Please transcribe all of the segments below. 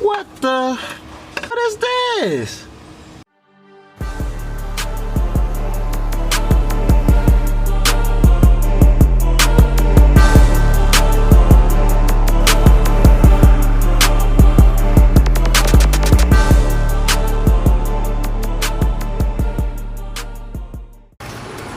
What is this?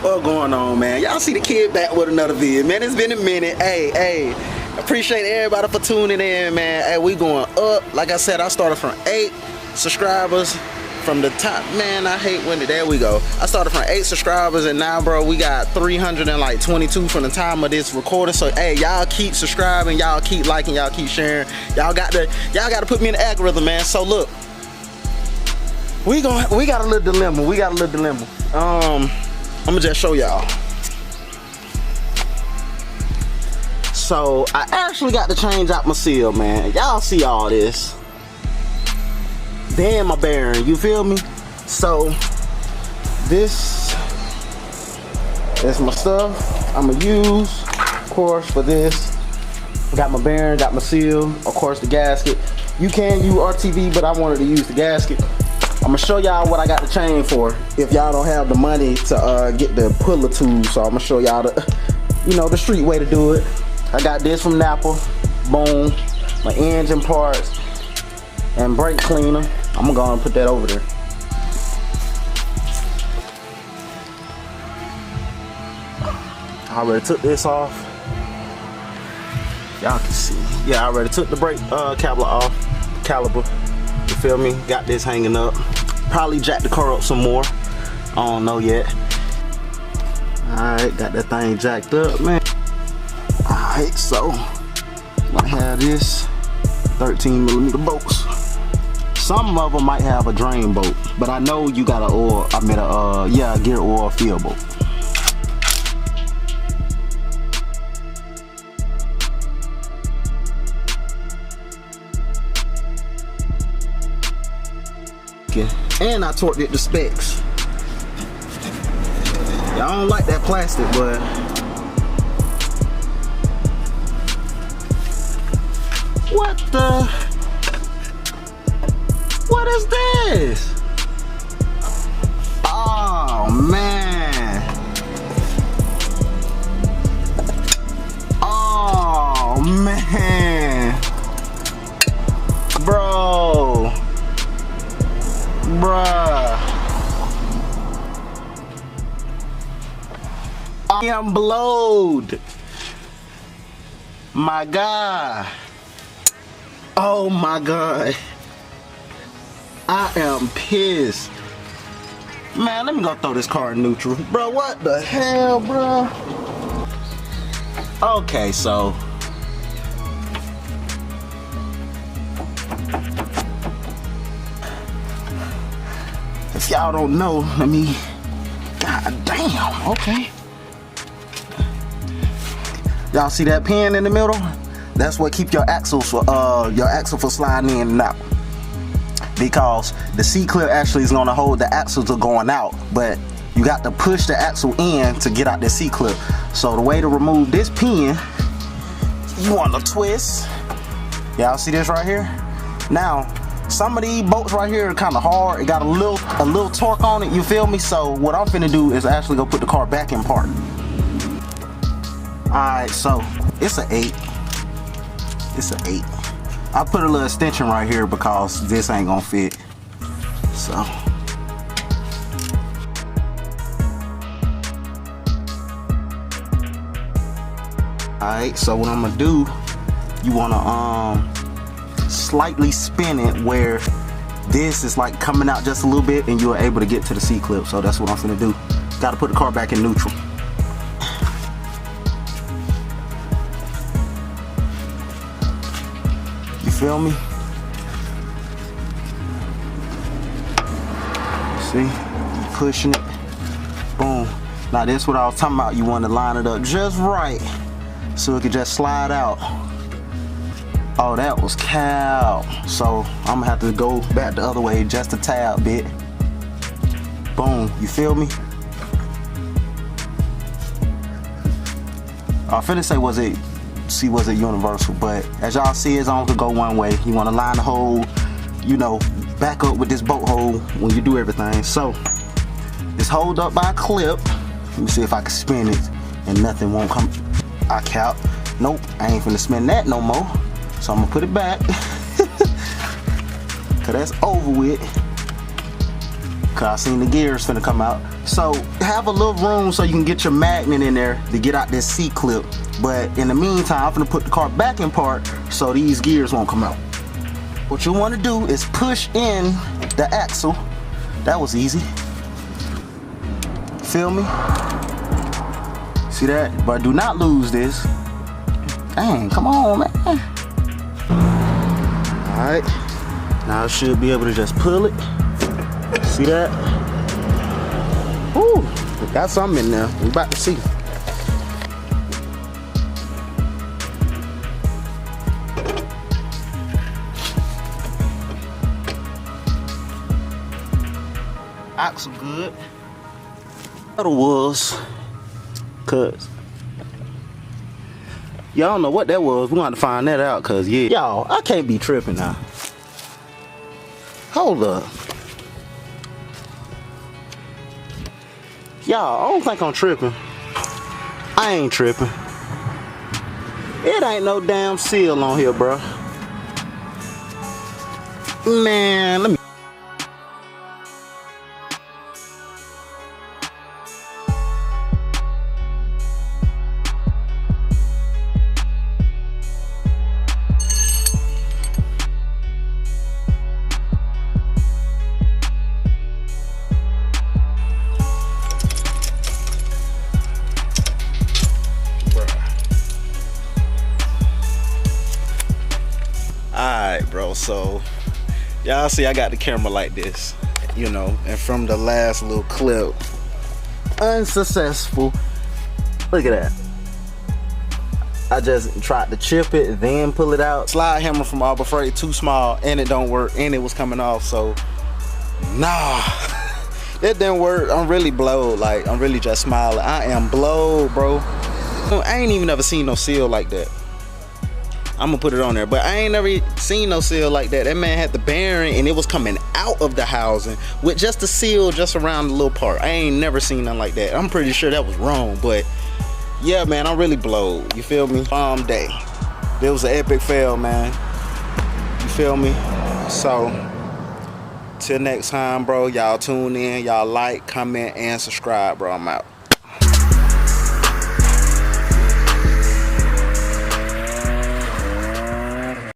What's going on, man? Y'all see the kid back with another video, man. It's been a minute. Hey, appreciate everybody for tuning in, man. Hey, we going up. Like I said, I started from 8 subscribers from the top. Man, I hate when there we go. I started from 8 subscribers, and now, bro, we got 322 from the time of this recording. So hey, y'all keep subscribing, y'all keep liking, y'all keep sharing. Y'all got to put me in the algorithm, man. So look, we got a little dilemma. I'm gonna just show y'all. So I actually got to change out my seal, man. Y'all see all this. Then my bearing, you feel me? So this is my stuff I'm gonna use, of course, for this. Got my bearing, got my seal, of course the gasket. You can use RTV, but I wanted to use the gasket. I'm gonna show y'all what I got the chain for if y'all don't have the money to get the puller tool. So I'm gonna show y'all the, the street way to do it. I got this from Napa, boom, my engine parts and brake cleaner. I'm gonna go and put that over there. I already took this off. Y'all can see. Yeah, I already took the brake caliper off. You feel me? Got this hanging up. Probably jack the car up some more. I don't know yet. Alright, got that thing jacked up, man. Alright, so I have this 13mm bolts. Some of them might have a drain bolt, but I know you got a gear oil fill bolt. And I torqued it to specs. Y'all don't like that plastic, but what is this? Oh man. Oh man. Bro. Bruh. I am blowed. My God. Oh my God. I am pissed. Man, let me go throw this car in neutral. Bro, what the hell, bro? Okay, so if y'all don't know, god damn, okay. Y'all see that pin in the middle? That's what keep your axle from sliding in and out. Because the C-clip actually is gonna hold the axles are going out, but you got to push the axle in to get out the C-clip. So the way to remove this pin, you want to twist. Y'all see this right here? Now, some of these bolts right here are kind of hard. It got a little torque on it, you feel me? So what I'm finna do is actually go put the car back in park. Alright, so it's an 8. It's an 8. I put a little extension right here because this ain't gonna fit. So alright, so what I'm gonna do, you wanna slightly spin it where this is like coming out just a little bit and you're able to get to the C-clip. So that's what I'm gonna do. Gotta put the car back in neutral. You feel me? See? You pushing it. Boom. Now this is what I was talking about. You want to line it up just right so it could just slide out. Oh, that was cow. So I'm gonna have to go back the other way just a tad bit. Boom. You feel me? I finna say, was it see was it universal. But as y'all see, it's only could go one way. You want to line the hole, you know, back up with this bolt hole when you do everything. So it's hold up by a clip. Let me see if I can spin it and nothing won't come. I count. Nope, I ain't finna spin that no more. So I'm gonna put it back. Cause that's over with. Cause I seen the gears finna come out. So have a little room so you can get your magnet in there to get out this C-clip. But in the meantime, I'm finna put the car back in park so these gears won't come out. What you wanna do is push in the axle. That was easy. Feel me? See that? But do not lose this. Dang, come on, man. Alright. Now I should be able to just pull it. See that? Woo! Got something in there. We about to see. Axle good. That was, cause y'all don't know what that was. We want to find that out, cause yeah, y'all, I can't be tripping now. Hold up. Y'all, I don't think I'm tripping. I ain't tripping. It ain't no damn seal on here, bro. Man, let me. Alright, bro, so y'all see I got the camera like this, you know, and from the last little clip, unsuccessful. Look at that. I just tried to chip it, then pull it out. Slide hammer from Arbor Freight, too small, and it don't work, and it was coming off, so nah. That didn't work. I'm really blowed, like, I'm really just smiling. I am blowed, bro. I ain't even ever seen no seal like that. I'm gonna put it on there, but I ain't never seen no seal like that. That man had the bearing and it was coming out of the housing with just a seal just around the little part. I ain't never seen nothing like that. I'm pretty sure that was wrong, but yeah, man, I'm really blowed. You feel me? Bomb day. It was an epic fail, man. You feel me? So till next time, bro, y'all tune in, y'all like, comment, and subscribe, bro. I'm out.